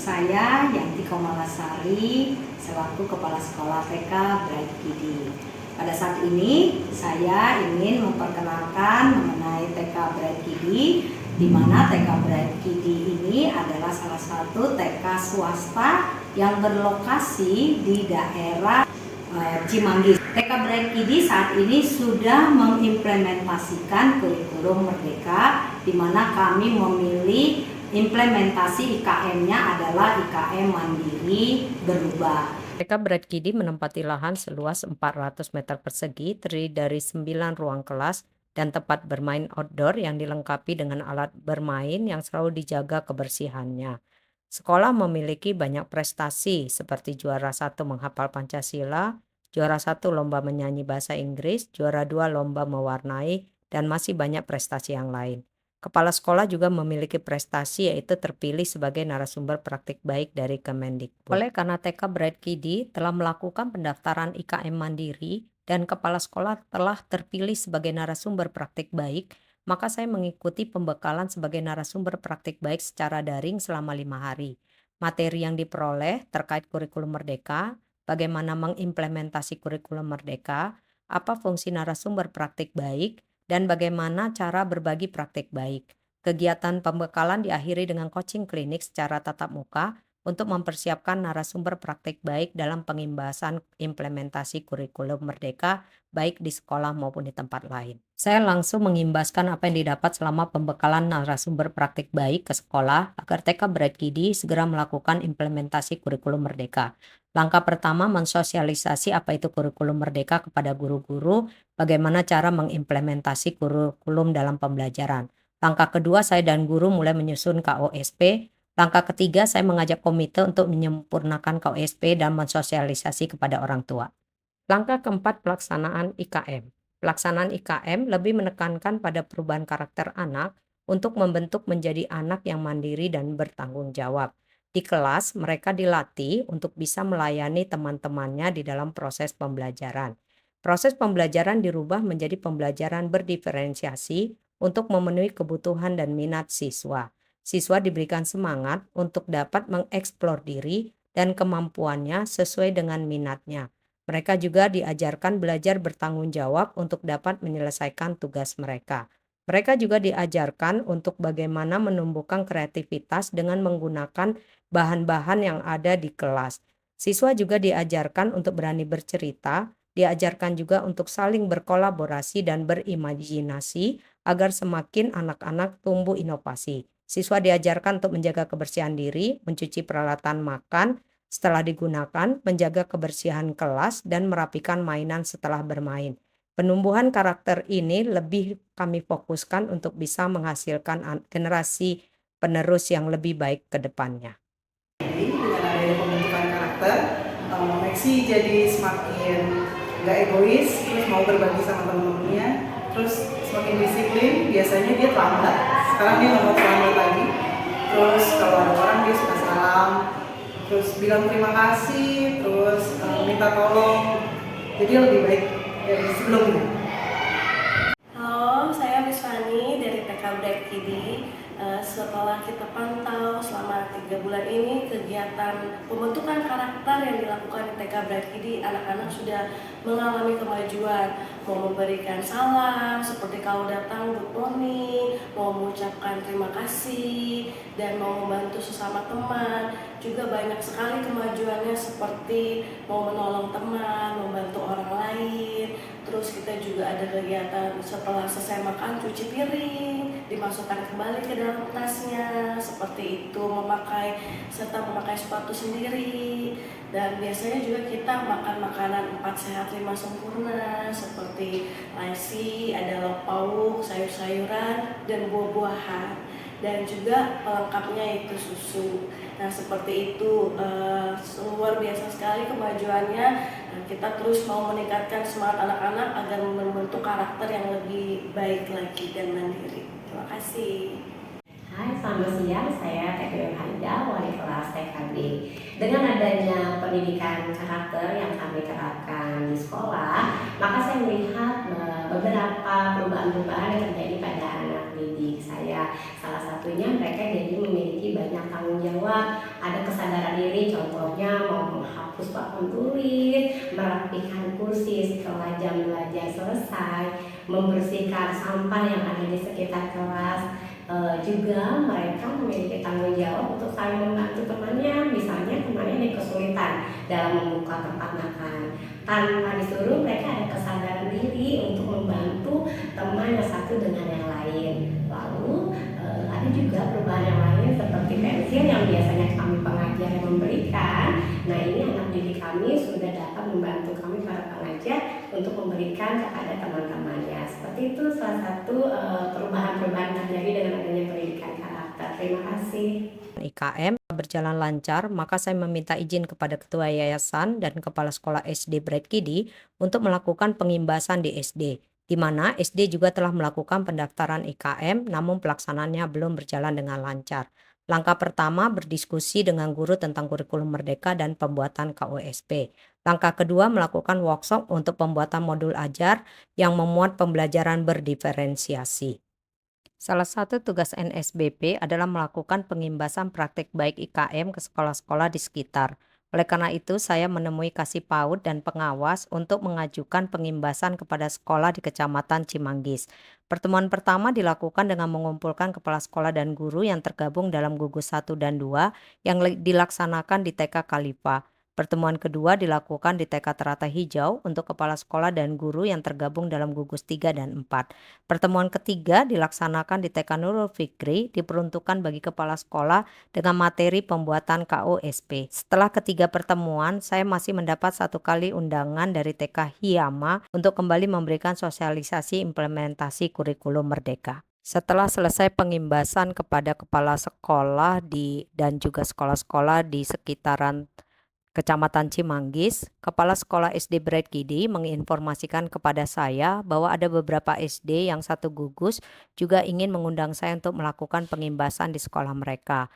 Saya Yanti Komalasari selaku Kepala Sekolah TK Bright Kidi. Pada saat ini saya ingin memperkenalkan mengenai TK Bright Kidi, di mana TK Bright Kidi ini adalah salah satu TK swasta yang berlokasi di daerah Cimanggis. TK Bright Kidi saat ini sudah mengimplementasikan kurikulum Merdeka, di mana kami memilih implementasi IKM-nya adalah IKM Mandiri Berubah. TK Bright Kidi menempati lahan seluas 400 meter persegi, terdiri dari 9 ruang kelas dan tempat bermain outdoor yang dilengkapi dengan alat bermain yang selalu dijaga kebersihannya. Sekolah memiliki banyak prestasi seperti juara 1 menghafal Pancasila, juara 1 lomba menyanyi bahasa Inggris, juara 2 lomba mewarnai, dan masih banyak prestasi yang lain. Kepala sekolah juga memiliki prestasi yaitu terpilih sebagai narasumber praktik baik dari Kemendikbud. Oleh karena TK Bright Kidi telah melakukan pendaftaran IKM Mandiri dan kepala sekolah telah terpilih sebagai narasumber praktik baik, maka saya mengikuti pembekalan sebagai narasumber praktik baik secara daring selama 5 hari. Materi yang diperoleh terkait kurikulum Merdeka, bagaimana mengimplementasi kurikulum Merdeka, apa fungsi narasumber praktik baik, dan bagaimana cara berbagi praktik baik. Kegiatan pembekalan diakhiri dengan coaching klinik secara tatap muka untuk mempersiapkan narasumber praktik baik dalam pengimbasan implementasi kurikulum Merdeka baik di sekolah maupun di tempat lain. Saya langsung mengimbaskan apa yang didapat selama pembekalan narasumber praktik baik ke sekolah agar TK Bright Kidi segera melakukan implementasi kurikulum Merdeka. Langkah pertama, mensosialisasi apa itu kurikulum Merdeka kepada guru-guru, bagaimana cara mengimplementasi kurikulum dalam pembelajaran. Langkah kedua, saya dan guru mulai menyusun KOSP. Langkah ketiga, saya mengajak komite untuk menyempurnakan KOSP dan mensosialisasi kepada orang tua. Langkah keempat, pelaksanaan IKM. Pelaksanaan IKM lebih menekankan pada perubahan karakter anak untuk membentuk menjadi anak yang mandiri dan bertanggung jawab. Di kelas, mereka dilatih untuk bisa melayani teman-temannya di dalam proses pembelajaran. Proses pembelajaran dirubah menjadi pembelajaran berdiferensiasi untuk memenuhi kebutuhan dan minat siswa. Siswa diberikan semangat untuk dapat mengeksplor diri dan kemampuannya sesuai dengan minatnya. Mereka juga diajarkan belajar bertanggung jawab untuk dapat menyelesaikan tugas mereka. Mereka juga diajarkan untuk bagaimana menumbuhkan kreativitas dengan menggunakan bahan-bahan yang ada di kelas. Siswa juga diajarkan untuk berani bercerita, diajarkan juga untuk saling berkolaborasi dan berimajinasi agar semakin anak-anak tumbuh inovasi. Siswa diajarkan untuk menjaga kebersihan diri, mencuci peralatan makan setelah digunakan, menjaga kebersihan kelas, dan merapikan mainan setelah bermain. Penumbuhan karakter ini lebih kami fokuskan untuk bisa menghasilkan generasi penerus yang lebih baik ke depannya. Dengan adanya pembentukan karakter, Maxi jadi semakin gak egois, terus mau berbagi sama teman-temannya, terus semakin disiplin. Biasanya dia terlambat, sekarang dia nggak mau terlambat lagi. Terus kalau ada orang dia suka salam, terus bilang terima kasih, terus minta tolong. Jadi lebih baik dari sebelumnya. Halo, saya Miss Fani dari TK Bright Kidi. Setelah kita pantau selama 3 bulan ini kegiatan pembentukan karakter yang dilakukan di TK Bright Kidi, anak-anak sudah mengalami kemajuan, mau memberikan salam seperti kalau datang good morning, mau mengucapkan terima kasih, dan mau membantu sesama teman. Juga banyak sekali kemajuannya seperti mau menolong teman, membantu orang lain. Terus kita juga ada kegiatan setelah selesai makan cuci piring, dimasukkan kembali ke dalam tasnya, seperti itu, memakai sepatu sendiri. Dan biasanya juga kita makan makanan 4 sehat 5 sempurna seperti nasi, ada lauk pauk, sayur-sayuran, dan buah-buahan. Dan juga pelengkapnya itu susu. Nah seperti itu, luar biasa sekali kemajuannya. Kita terus mau meningkatkan semangat anak-anak agar membentuk karakter yang lebih baik lagi dan mandiri. Terima kasih. Hai, selamat siang. Saya TK Haida, wali kelas TKB. Dengan adanya pendidikan karakter yang kami terapkan di sekolah, maka saya melihat beberapa perubahan-perubahan yang terjadi pada anak didik saya. Salah satunya mereka jadi memiliki banyak tanggung jawab, ada kesadaran papan tulis, merapikan kursi setelah jam belajar selesai, membersihkan sampah yang ada di sekitar kelas. Juga mereka memiliki tanggung jawab untuk saling membantu temannya, misalnya temannya yang kesulitan dalam membuka tempat makan. Tanpa disuruh, mereka ada kesadaran diri untuk membantu teman yang satu dengan yang lain. Lalu ada juga perubahan yang lain seperti pensil yang biasanya kami pengajar yang memberikan. Nah, ini anak didik kami sudah dapat membantu kami para pengajar untuk memberikan kepada teman-temannya. Seperti itu salah satu perubahan-perubahan terjadi dengan adanya pendidikan karakter. Terima kasih. IKM berjalan lancar, maka saya meminta izin kepada Ketua Yayasan dan Kepala Sekolah SD Bright Kiddy untuk melakukan pengimbasan di SD, di mana SD juga telah melakukan pendaftaran IKM, namun pelaksanaannya belum berjalan dengan lancar. Langkah pertama berdiskusi dengan guru tentang kurikulum merdeka dan pembuatan KUSP. Langkah kedua melakukan workshop untuk pembuatan modul ajar yang memuat pembelajaran berdiferensiasi. Salah satu tugas NSBP adalah melakukan pengimbasan praktik baik IKM ke sekolah-sekolah di sekitar. Oleh karena itu, saya menemui Kasih PAUD dan pengawas untuk mengajukan pengimbasan kepada sekolah di Kecamatan Cimanggis. Pertemuan pertama dilakukan dengan mengumpulkan kepala sekolah dan guru yang tergabung dalam gugus 1 dan 2 yang dilaksanakan di TK Khalifah. Pertemuan kedua dilakukan di TK Terata Hijau untuk kepala sekolah dan guru yang tergabung dalam gugus 3 dan 4. Pertemuan ketiga dilaksanakan di TK Nurul Fikri, diperuntukkan bagi kepala sekolah dengan materi pembuatan KUSP. Setelah ketiga pertemuan, saya masih mendapat 1 kali undangan dari TK Hiyama untuk kembali memberikan sosialisasi implementasi kurikulum merdeka. Setelah selesai pengimbasan kepada kepala sekolah dan juga sekolah-sekolah di sekitaran Kecamatan Cimanggis, Kepala Sekolah SD Bright Kiddy menginformasikan kepada saya bahwa ada beberapa SD yang satu gugus juga ingin mengundang saya untuk melakukan pengimbasan di sekolah mereka.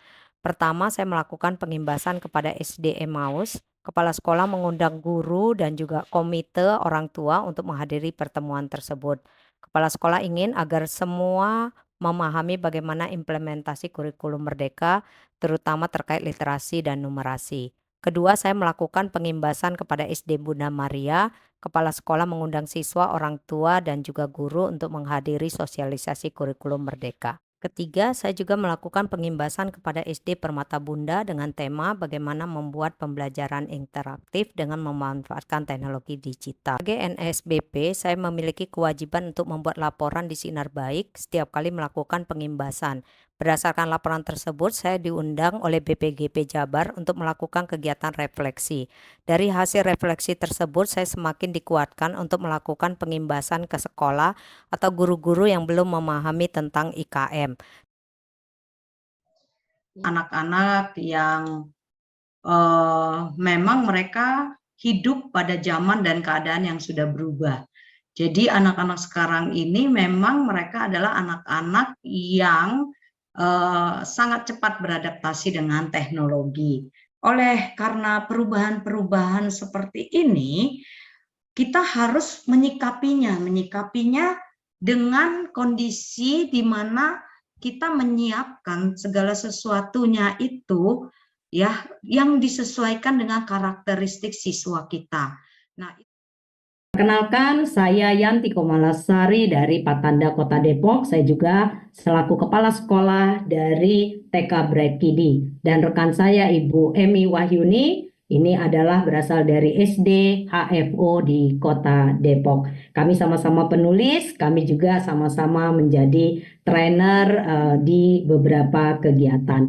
Pertama, saya melakukan pengimbasan kepada SD Emmaus. Kepala sekolah mengundang guru dan juga komite orang tua untuk menghadiri pertemuan tersebut. Kepala sekolah ingin agar semua memahami bagaimana implementasi kurikulum merdeka, terutama terkait literasi dan numerasi. Kedua, saya melakukan pengimbasan kepada SD Bunda Maria. Kepala sekolah mengundang siswa, orang tua, dan juga guru untuk menghadiri sosialisasi kurikulum merdeka. Ketiga, saya juga melakukan pengimbasan kepada SD Permata Bunda dengan tema bagaimana membuat pembelajaran interaktif dengan memanfaatkan teknologi digital. Sebagai NSBP, saya memiliki kewajiban untuk membuat laporan di Sinar Baik setiap kali melakukan pengimbasan. Berdasarkan laporan tersebut, saya diundang oleh BPGP Jabar untuk melakukan kegiatan refleksi. Dari hasil refleksi tersebut, saya semakin dikuatkan untuk melakukan pengimbasan ke sekolah atau guru-guru yang belum memahami tentang IKM. Anak-anak yang memang mereka hidup pada zaman dan keadaan yang sudah berubah. Jadi anak-anak sekarang ini memang mereka adalah anak-anak yang sangat cepat beradaptasi dengan teknologi. Karena perubahan-perubahan seperti ini, kita harus menyikapinya dengan kondisi di mana kita menyiapkan segala sesuatunya itu ya yang disesuaikan dengan karakteristik siswa kita. Nah, perkenalkan, saya Yanti Komalasari dari Patanda Kota Depok. Saya juga selaku Kepala Sekolah dari TK Bright Kiddy. Dan rekan saya Ibu Emi Wahyuni, ini adalah berasal dari SD HFO di Kota Depok. Kami sama-sama penulis, kami juga sama-sama menjadi trainer di beberapa kegiatan.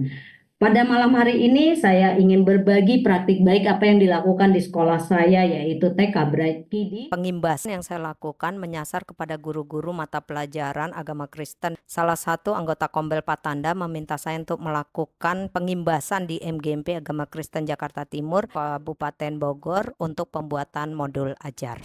Pada malam hari ini saya ingin berbagi praktik baik apa yang dilakukan di sekolah saya, yaitu TK Bright Kiddy. Pengimbasan yang saya lakukan menyasar kepada guru-guru mata pelajaran agama Kristen. Salah satu anggota Kombel Patanda meminta saya untuk melakukan pengimbasan di MGMP Agama Kristen Jakarta Timur, Kabupaten Bogor untuk pembuatan modul ajar.